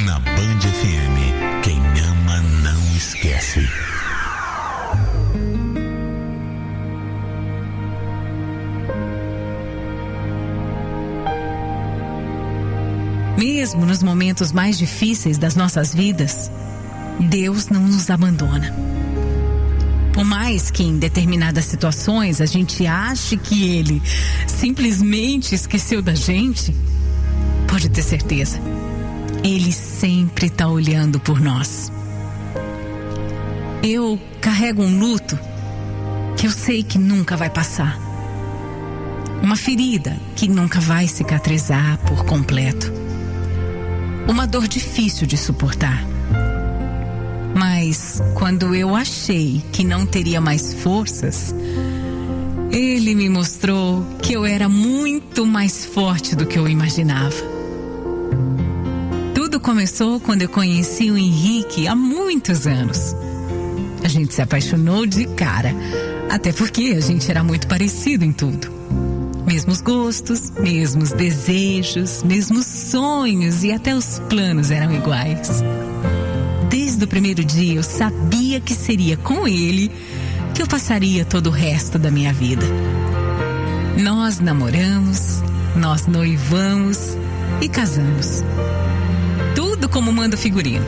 Na Band FM, quem ama não esquece. Mesmo nos momentos mais difíceis das nossas vidas, Deus não nos abandona. Por mais que em determinadas situações a gente ache que Ele simplesmente esqueceu da gente, pode ter certeza, Ele sempre está olhando por nós. Eu carrego um luto que eu sei que nunca vai passar. Uma ferida que nunca vai cicatrizar por completo. Uma dor difícil de suportar. Mas quando eu achei que não teria mais forças, Ele me mostrou que eu era muito mais forte do que eu imaginava. Tudo começou quando eu conheci o Henrique há muitos anos. A gente se apaixonou de cara, até porque a gente era muito parecido em tudo. Mesmos gostos, mesmos desejos, mesmos sonhos e até os planos eram iguais. Desde o primeiro dia eu sabia que seria com ele que eu passaria todo o resto da minha vida. Nós namoramos, nós noivamos e casamos. Tudo como manda o figurino.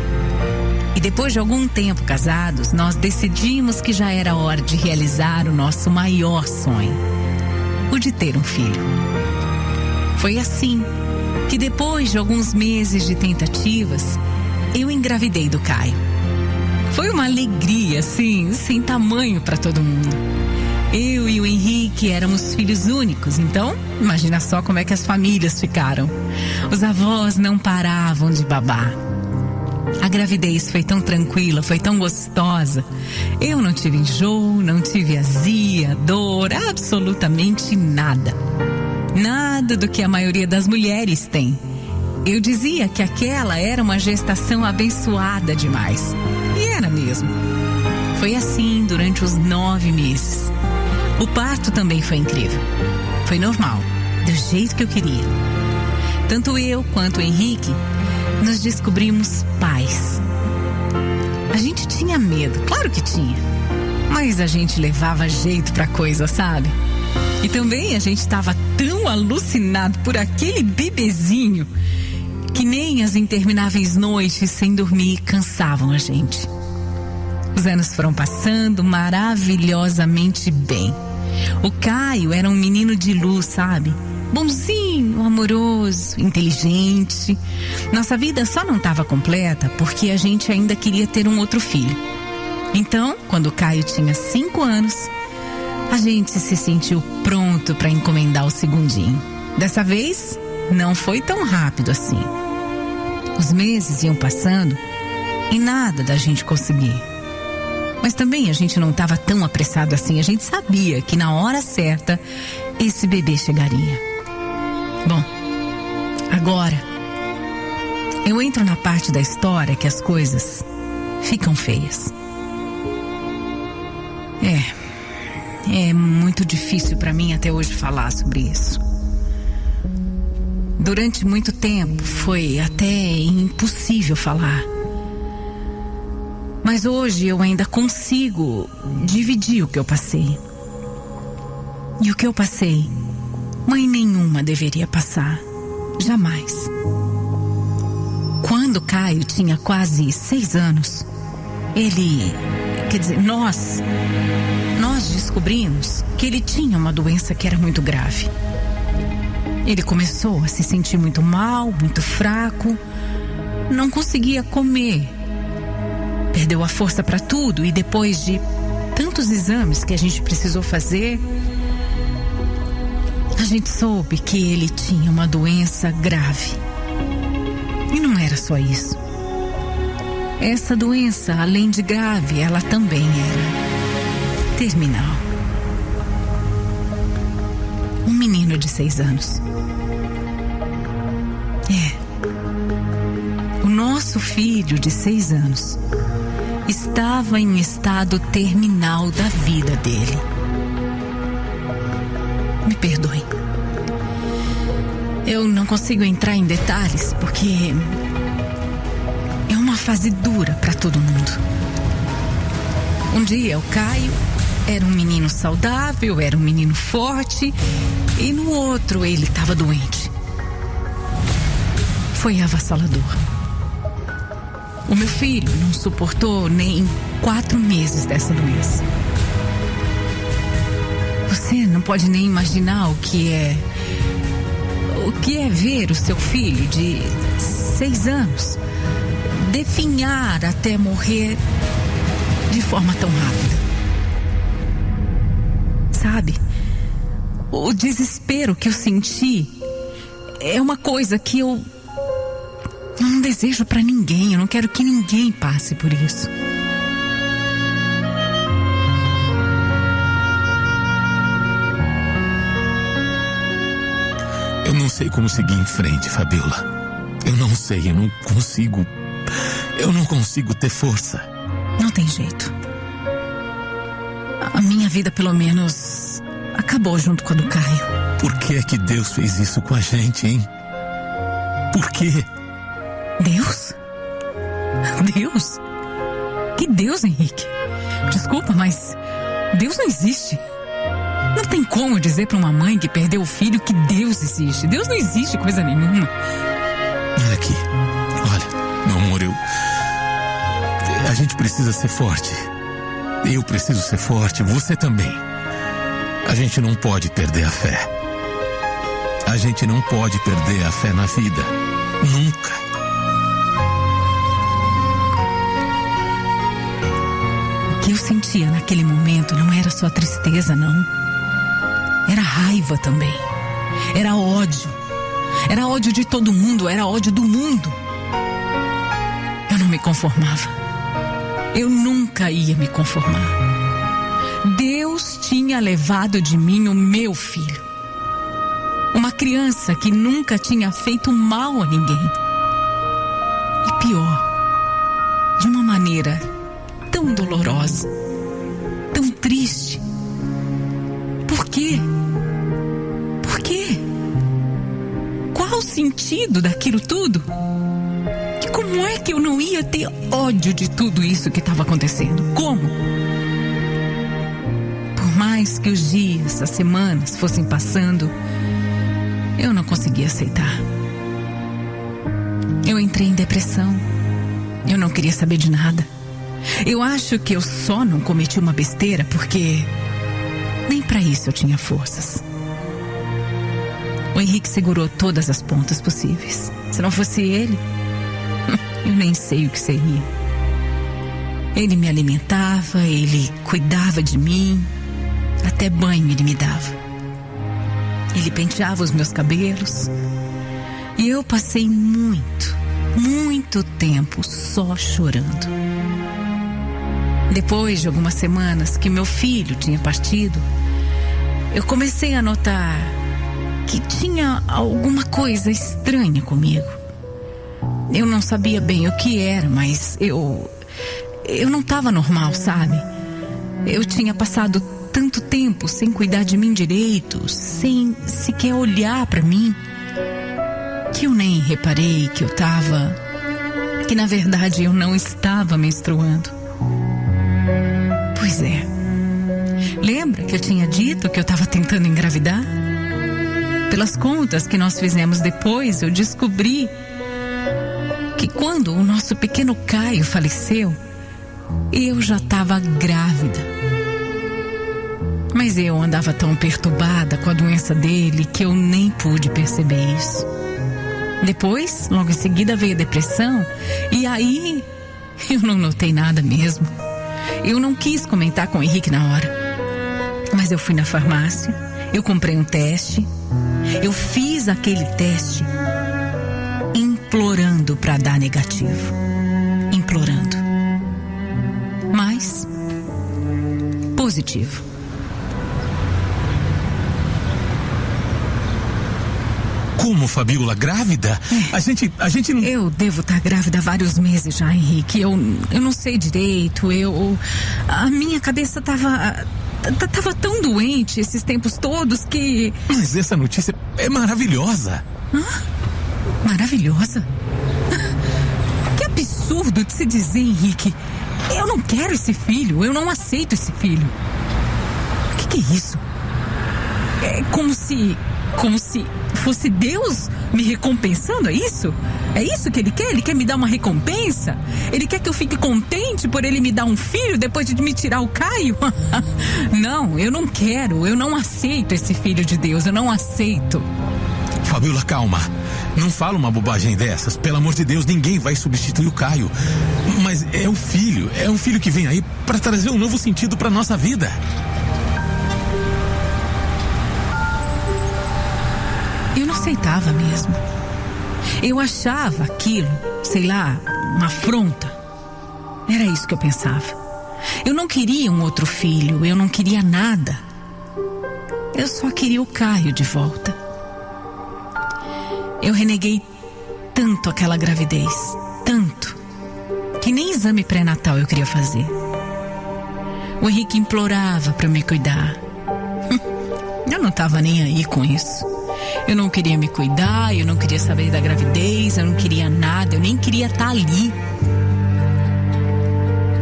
E depois de algum tempo casados, nós decidimos que já era hora de realizar o nosso maior sonho, o de ter um filho. Foi assim que depois de alguns meses de tentativas, eu engravidei do Caio. Foi uma alegria, assim, sem tamanho para todo mundo. Eu e o Henrique éramos filhos únicos, então imagina só como é que as famílias ficaram. Os avós não paravam de babar. A gravidez foi tão tranquila, foi tão gostosa. Eu não tive enjoo, não tive azia, dor, absolutamente nada. Nada do que a maioria das mulheres tem. Eu dizia que aquela era uma gestação abençoada demais. E era mesmo. Foi assim durante os 9 meses. O parto também foi incrível. Foi normal, do jeito que eu queria. Tanto eu quanto o Henrique nos descobrimos pais. A gente tinha medo, claro que tinha. Mas a gente levava jeito pra coisa, sabe? E também a gente estava tão alucinado por aquele bebezinho que nem as intermináveis noites sem dormir cansavam a gente. Os anos foram passando maravilhosamente bem. O Caio era um menino de luz, sabe? Bonzinho, amoroso, inteligente. Nossa vida só não estava completa porque a gente ainda queria ter um outro filho. Então, quando o Caio tinha 5 anos, a gente se sentiu pronto para encomendar o segundinho. Dessa vez, não foi tão rápido assim. Os meses iam passando e nada da gente conseguir. Mas também a gente não estava tão apressado assim. A gente sabia que na hora certa esse bebê chegaria. Bom, agora eu entro na parte da história que as coisas ficam feias. É muito difícil para mim até hoje falar sobre isso. Durante muito tempo foi até impossível falar. Mas hoje eu ainda consigo dividir o que eu passei. E o que eu passei, mãe nenhuma deveria passar. Jamais. Quando Caio tinha quase 6 anos, nós descobrimos que ele tinha uma doença que era muito grave. Ele começou a se sentir muito mal, muito fraco, não conseguia comer. Perdeu a força para tudo e depois de tantos exames que a gente precisou fazer, a gente soube que ele tinha uma doença grave. E não era só isso. Essa doença, além de grave, ela também era terminal. Um menino de 6 anos. O nosso filho de 6 anos estava em estado terminal da vida dele. Me perdoe. Eu não consigo entrar em detalhes porque é uma fase dura para todo mundo. Um dia o Caio era um menino saudável, era um menino forte, e no outro ele estava doente. Foi avassalador. O meu filho não suportou nem 4 meses dessa doença. Você não pode nem imaginar o que é ver o seu filho de 6 anos definhar até morrer de forma tão rápida. Sabe? O desespero que eu senti é uma coisa que eu não desejo pra ninguém. Eu não quero que ninguém passe por isso. Eu não sei como seguir em frente, Fabiola. Eu não sei, eu não consigo ter força. Não tem jeito. A minha vida, pelo menos, acabou junto com a do Caio. Por que é que Deus fez isso com a gente, hein? Por quê? Deus? Deus? Que Deus, Henrique? Desculpa, mas Deus não existe. Não tem como dizer pra uma mãe que perdeu o filho que Deus existe. Deus não existe coisa nenhuma. Olha aqui. Olha, meu amor, a gente precisa ser forte. Eu preciso ser forte, você também. A gente não pode perder a fé. A gente não pode perder a fé na vida. Nunca. O que eu sentia naquele momento não era só tristeza, não. Era raiva também. Era ódio. Era ódio de todo mundo, era ódio do mundo. Eu não me conformava. Eu nunca ia me conformar. Deus tinha levado de mim o meu filho. Uma criança que nunca tinha feito mal a ninguém. E pior, de uma maneira tão dolorosa, tão triste. Por quê? Por quê? Qual o sentido daquilo tudo? E como é que eu não ia ter ódio de tudo isso que estava acontecendo? Como? Por mais que os dias, as semanas fossem passando, eu não conseguia aceitar. Eu entrei em depressão. Eu não queria saber de nada. Eu acho que eu só não cometi uma besteira porque nem para isso eu tinha forças. O Henrique segurou todas as pontas possíveis. Se não fosse ele, eu nem sei o que seria. Ele me alimentava, ele cuidava de mim, até banho ele me dava. Ele penteava os meus cabelos. E eu passei muito tempo só chorando. Depois de algumas semanas que meu filho tinha partido, eu comecei a notar que tinha alguma coisa estranha comigo. Eu não sabia bem o que era, mas eu não estava normal, sabe? Eu tinha passado tanto tempo sem cuidar de mim direito, sem sequer olhar para mim, que eu nem reparei que na verdade eu não estava menstruando. Pois é. Lembra que eu tinha dito que eu estava tentando engravidar? Pelas contas que nós fizemos depois, eu descobri que quando o nosso pequeno Caio faleceu, eu já estava grávida. Mas eu andava tão perturbada com a doença dele que eu nem pude perceber isso. Depois, logo em seguida, veio a depressão e aí eu não notei nada mesmo. Eu não quis comentar com o Henrique na hora. Mas eu fui na farmácia, eu comprei um teste, eu fiz aquele teste implorando para dar negativo. Implorando. Mas positivo. Como, Fabiola? Grávida? É. A gente não... Eu devo estar grávida há vários meses já, Henrique. Eu não sei direito. A minha cabeça tava tão doente esses tempos todos que... Mas essa notícia é maravilhosa. Hã? Maravilhosa? Que absurdo! absurdo de se dizer, Henrique. Eu não quero esse filho, eu não aceito esse filho. O que é isso? É como se fosse Deus me recompensando, é isso? É isso que ele quer? Ele quer me dar uma recompensa? Ele quer que eu fique contente por ele me dar um filho depois de me tirar o Caio? Não, eu não quero, eu não aceito esse filho de Deus, eu não aceito. Fabiola, calma. Não fala uma bobagem dessas. Pelo amor de Deus, ninguém vai substituir o Caio. Mas é um filho que vem aí para trazer um novo sentido para nossa vida. Eu não aceitava mesmo. Eu achava aquilo, sei lá, uma afronta. Era isso que eu pensava. Eu não queria um outro filho, eu não queria nada. Eu só queria o Caio de volta. Eu reneguei tanto aquela gravidez, tanto, que nem exame pré-natal eu queria fazer. O Henrique implorava para me cuidar. Eu não estava nem aí com isso. Eu não queria me cuidar, eu não queria saber da gravidez, eu não queria nada, eu nem queria estar ali.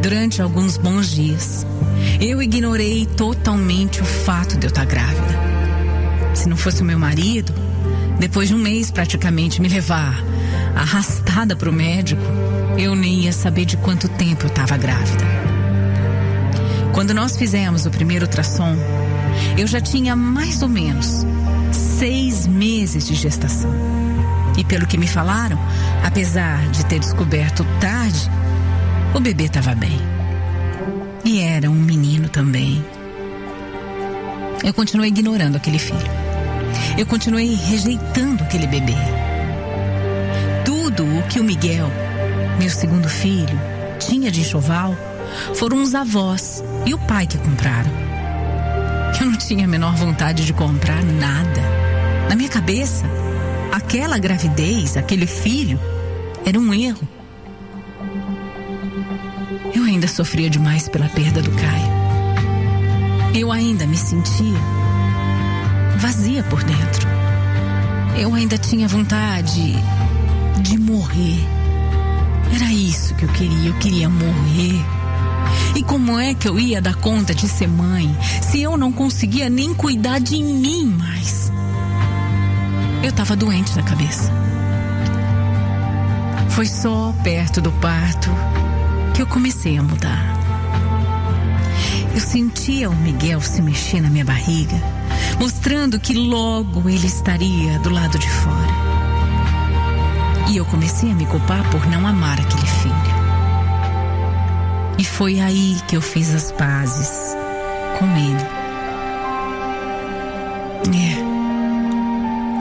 Durante alguns bons dias, eu ignorei totalmente o fato de eu estar grávida. Se não fosse o meu marido, depois de um mês praticamente me levar arrastada para o médico, eu nem ia saber de quanto tempo eu estava grávida. Quando nós fizemos o primeiro ultrassom, eu já tinha mais ou menos 6 meses de gestação. E pelo que me falaram, apesar de ter descoberto tarde, o bebê estava bem. E era um menino também. Eu continuei ignorando aquele filho. Eu continuei rejeitando aquele bebê. Tudo o que o Miguel, meu segundo filho, tinha de enxoval foram os avós e o pai que compraram. Eu não tinha a menor vontade de comprar nada. Na minha cabeça, aquela gravidez, aquele filho, era um erro. Eu ainda sofria demais pela perda do Caio. Eu ainda me sentia vazia por dentro. Eu ainda tinha vontade de morrer. Era isso que eu queria morrer. E como é que eu ia dar conta de ser mãe se eu não conseguia nem cuidar de mim mais? Eu estava doente da cabeça. Foi só perto do parto que eu comecei a mudar. Eu sentia o Miguel se mexer na minha barriga, mostrando que logo ele estaria do lado de fora. E eu comecei a me culpar por não amar aquele filho. E foi aí que eu fiz as pazes com ele.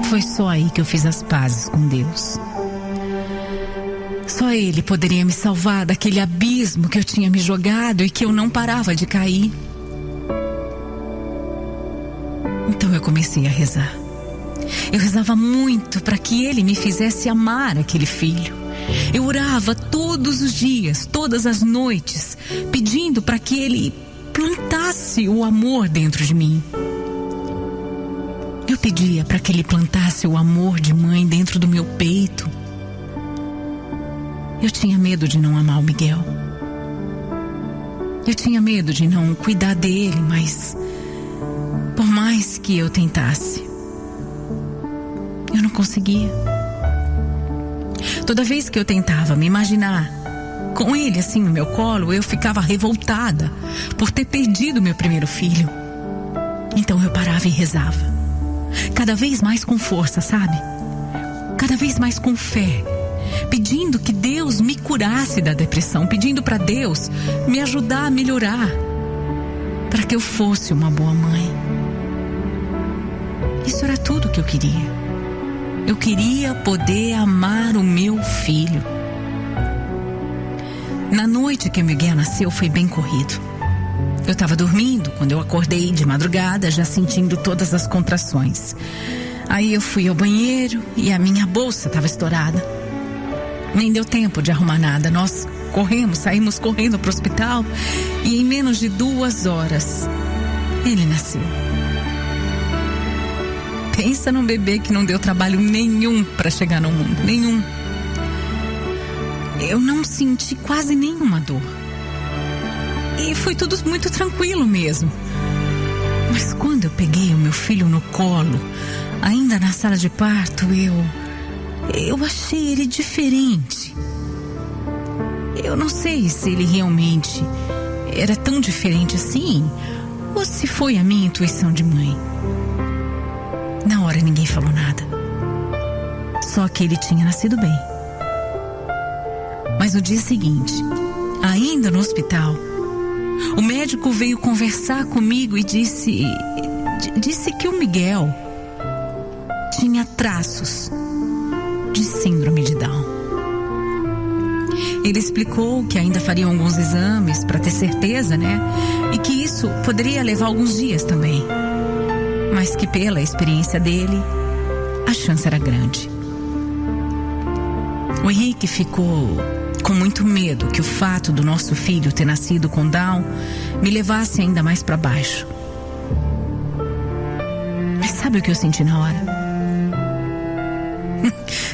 Foi só aí que eu fiz as pazes com Deus. Só Ele poderia me salvar daquele abismo que eu tinha me jogado e que eu não parava de cair. Então eu comecei a rezar. Eu rezava muito para que Ele me fizesse amar aquele filho. Eu orava todos os dias, todas as noites, pedindo para que Ele plantasse o amor dentro de mim. Eu pedia para que Ele plantasse o amor de mãe dentro do meu peito. Eu tinha medo de não amar o Miguel. Eu tinha medo de não cuidar dele, mas por mais que eu tentasse, eu não conseguia. Toda vez que eu tentava me imaginar com ele assim no meu colo, eu ficava revoltada por ter perdido meu primeiro filho. Então eu parava e rezava. Cada vez mais com força, sabe? Cada vez mais com fé. Pedindo que Deus me curasse da depressão. Pedindo para Deus me ajudar a melhorar. Para que eu fosse uma boa mãe. Isso era tudo que eu queria. Eu queria poder amar o meu filho. Na noite que o Miguel nasceu foi bem corrido. Eu estava dormindo quando eu acordei de madrugada, já sentindo todas as contrações. Aí eu fui ao banheiro e a minha bolsa estava estourada. Nem deu tempo de arrumar nada. Nós saímos correndo para o hospital e em menos de 2 horas ele nasceu. Pensa num bebê que não deu trabalho nenhum para chegar no mundo, nenhum. eu não senti quase nenhuma dor. E foi tudo muito tranquilo mesmo. Mas quando eu peguei o meu filho no colo, ainda na sala de parto, eu achei ele diferente. Eu não sei se ele realmente era tão diferente assim, ou se foi a minha intuição de mãe. Na hora ninguém falou nada. Só que ele tinha nascido bem. Mas no dia seguinte, ainda no hospital, o médico veio conversar comigo e disse que o Miguel tinha traços de síndrome de Down. Ele explicou que ainda fariam alguns exames para ter certeza, né? E que isso poderia levar alguns dias também. Mas que pela experiência dele, a chance era grande. O Henrique ficou com muito medo que o fato do nosso filho ter nascido com Down me levasse ainda mais para baixo. Mas sabe o que eu senti na hora?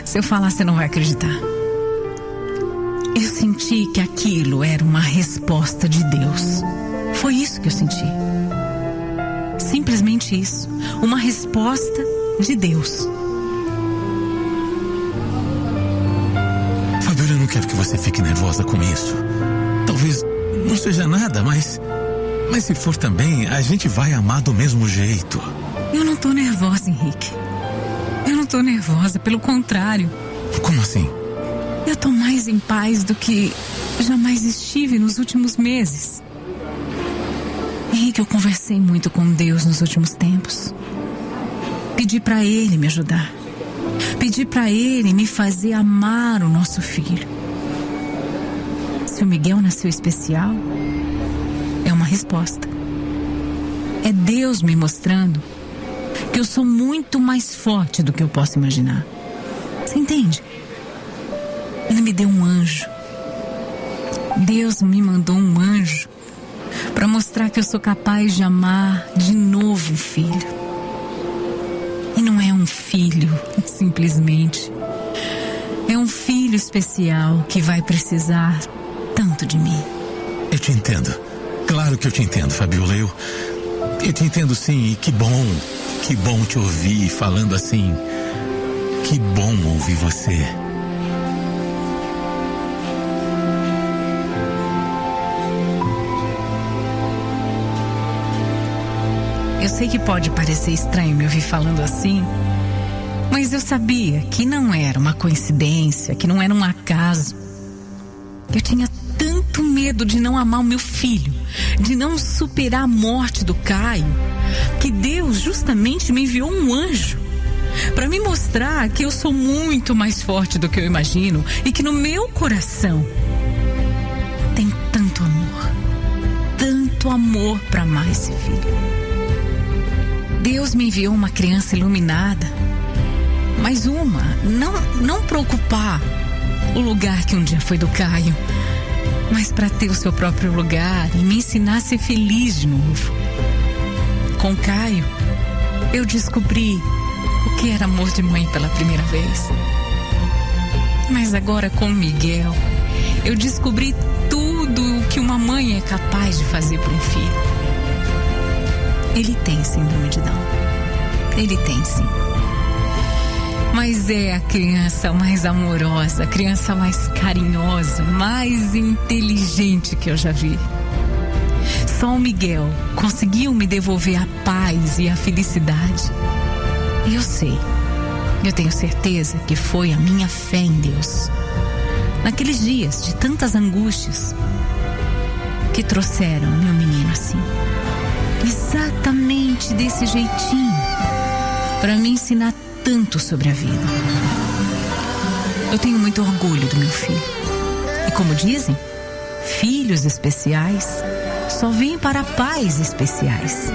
Se eu falar, você não vai acreditar. Eu senti que aquilo era uma resposta de Deus. Foi isso que eu senti. Simplesmente isso. Uma resposta de Deus. Fabiola, eu não quero que você fique nervosa com isso. Talvez não seja nada, mas se for também, a gente vai amar do mesmo jeito. Eu não tô nervosa, Henrique. Eu não tô nervosa, pelo contrário. Como assim? Eu tô mais em paz do que jamais estive nos últimos meses. Henrique, eu conversei muito com Deus nos últimos tempos. Pedi pra Ele me ajudar. Pedi pra Ele me fazer amar o nosso filho. Se o Miguel nasceu especial, é uma resposta. É Deus me mostrando que eu sou muito mais forte do que eu posso imaginar. Você entende? Ele me deu um anjo. Deus me mandou um anjo para mostrar que eu sou capaz de amar de novo um filho. E não é um filho, simplesmente. É um filho especial que vai precisar tanto de mim. Eu te entendo. Claro que eu te entendo, Fabiola. Eu te entendo sim, e que bom te ouvir falando assim. Que bom ouvir você. Eu sei que pode parecer estranho me ouvir falando assim, mas eu sabia que não era uma coincidência, que não era um acaso. Eu tinha tanto medo de não amar o meu filho, de não superar a morte do Caio, que Deus justamente me enviou um anjo para me mostrar que eu sou muito mais forte do que eu imagino e que no meu coração tem tanto amor para amar esse filho. Deus me enviou uma criança iluminada, mas não para ocupar o lugar que um dia foi do Caio, mas para ter o seu próprio lugar e me ensinar a ser feliz de novo. Com o Caio, eu descobri o que era amor de mãe pela primeira vez. Mas agora com o Miguel, eu descobri tudo o que uma mãe é capaz de fazer por um filho. Ele tem síndrome de Down. Ele tem, sim. Mas é a criança mais amorosa, a criança mais carinhosa, mais inteligente que eu já vi. Só o Miguel conseguiu me devolver a paz e a felicidade. E eu tenho certeza que foi a minha fé em Deus, naqueles dias de tantas angústias, que trouxeram meu menino assim. Exatamente desse jeitinho, para me ensinar tanto sobre a vida. Eu tenho muito orgulho do meu filho. E como dizem, filhos especiais só vêm para pais especiais.